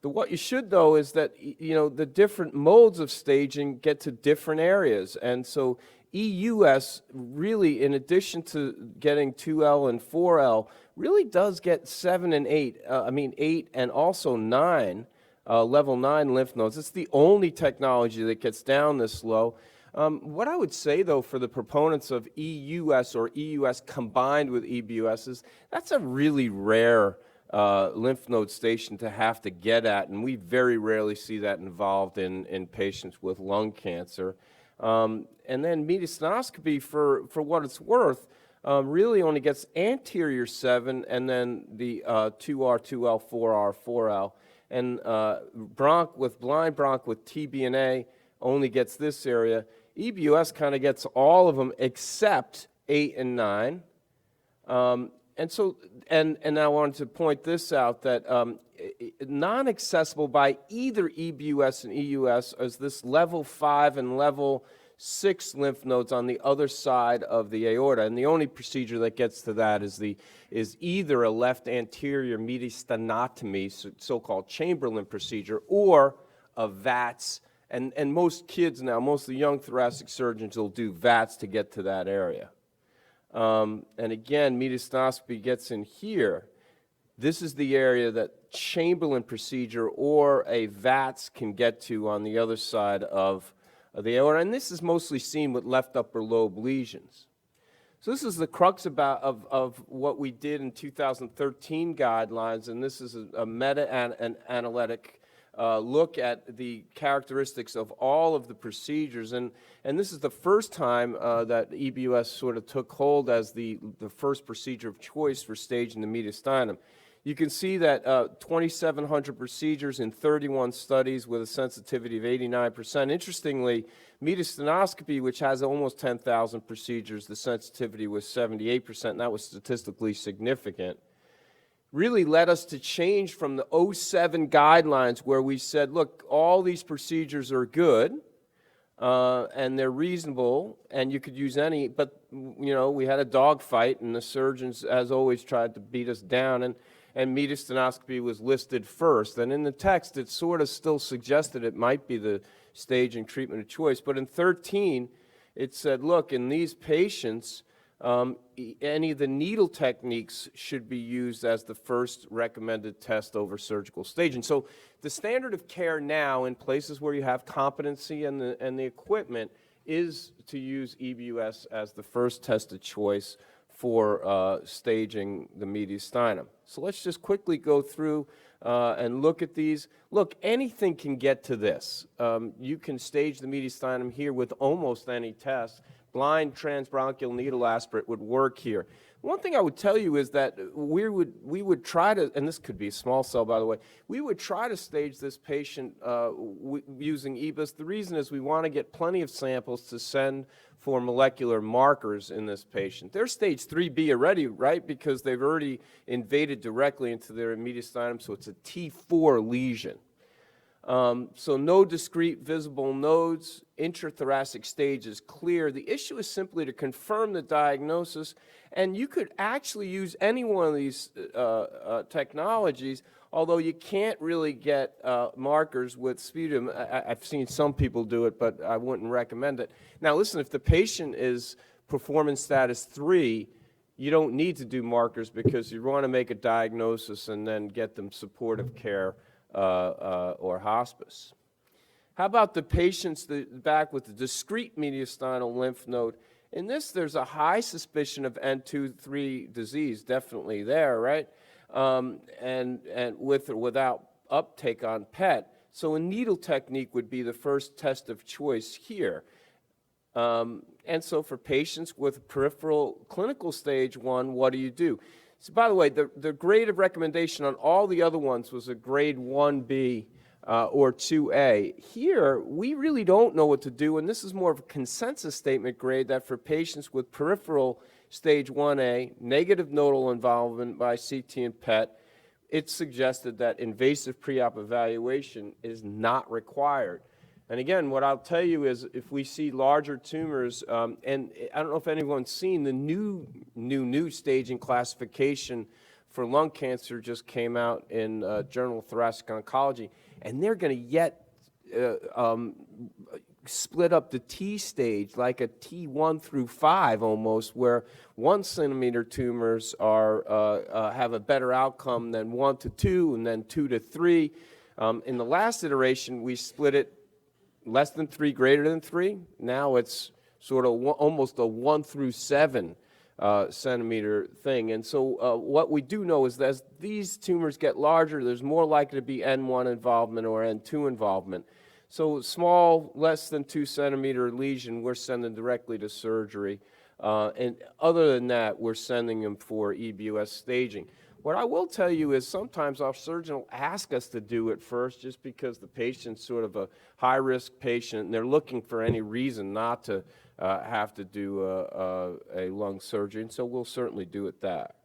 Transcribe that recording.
What you should know is that, the different modes of staging get to different areas. And so EUS really, in addition to getting 2L and 4L, really does get 7 and 8, 8 and also 9, level 9 lymph nodes. It's the only technology that gets down this low. What I would say, though, for the proponents of EUS or EUS combined with EBUS is that's a really rare lymph node station to have to get at, and we very rarely see that involved in patients with lung cancer. And then mediastinoscopy, for what it's worth, really only gets anterior 7 and then the 2R, 2L, 4R, 4L. And blind bronch with TBNA only gets this area. EBUS kind of gets all of them except 8 and 9. And I wanted to point this out, that non-accessible by either EBUS and EUS is this level 5 and level 6 lymph nodes on the other side of the aorta. And the only procedure that gets to that is either a left anterior mediastinotomy, so-called Chamberlain procedure, or a VATS. And most kids now, most of the young thoracic surgeons will do VATS to get to that area. And again, mediastinoscopy gets in here. This is the area that Chamberlain procedure or a VATS can get to on the other side of the aorta. And this is mostly seen with left upper lobe lesions. So this is the crux of what we did in 2013 guidelines, and this is a meta-analytic look at the characteristics of all of the procedures. And this is the first time that EBUS sort of took hold as the first procedure of choice for staging the mediastinum. You can see that 2,700 procedures in 31 studies with a sensitivity of 89%. Interestingly, mediastinoscopy, which has almost 10,000 procedures, the sensitivity was 78%, and that was statistically significant. Really led us to change from the 07 guidelines where we said, look, all these procedures are good and they're reasonable and you could use any, but we had a dogfight and the surgeons, as always, tried to beat us down, and mediastinoscopy was listed first. And in the text, it sort of still suggested it might be the staging treatment of choice. But in 13, it said, look, in these patients, any of the needle techniques should be used as the first recommended test over surgical staging. So the standard of care now in places where you have competency and the equipment is to use EBUS as the first test of choice for staging the mediastinum. So let's just quickly go through and look at these. Look, anything can get to this. You can stage the mediastinum here with almost any test. Blind transbronchial needle aspirate would work here. One thing I would tell you is that we would try to, and this could be a small cell, by the way, we would try to stage this patient using Ebus. The reason is we want to get plenty of samples to send for molecular markers in this patient. They're stage 3B already, right, because they've already invaded directly into their mediastinum, so it's a T4 lesion. So no discrete visible nodes, intrathoracic stage is clear. The issue is simply to confirm the diagnosis, and you could actually use any one of these technologies, although you can't really get markers with sputum. I've seen some people do it, but I wouldn't recommend it. Now listen, if the patient is performance status 3, you don't need to do markers because you want to make a diagnosis and then get them supportive care or hospice. How about the patients back with the discrete mediastinal lymph node? In this, there's a high suspicion of N2-3 disease, definitely there, right? And with or without uptake on PET. So a needle technique would be the first test of choice here. And so for patients with peripheral clinical stage 1, what do you do? So by the way, the grade of recommendation on all the other ones was a grade 1B or 2A. Here, we really don't know what to do, and this is more of a consensus statement grade that for patients with peripheral stage 1A, negative nodal involvement by CT and PET, it's suggested that invasive pre-op evaluation is not required. And again, what I'll tell you is if we see larger tumors, and I don't know if anyone's seen the new staging classification for lung cancer just came out in Journal of Thoracic Oncology, and they're going to yet split up the T stage like a T1 through 5 almost, where 1 centimeter tumors are have a better outcome than 1 to 2 and then 2 to 3. In the last iteration, we split it less than 3, greater than 3. Now it's sort of almost a 1 through 7 centimeter thing. And so what we do know is that as these tumors get larger, there's more likely to be N1 involvement or N2 involvement. So small, less than 2 centimeter lesion, we're sending directly to surgery. And other than that, we're sending them for EBUS staging. What I will tell you is sometimes our surgeon will ask us to do it first just because the patient's sort of a high-risk patient and they're looking for any reason not to have to do a lung surgery, and so we'll certainly do it that.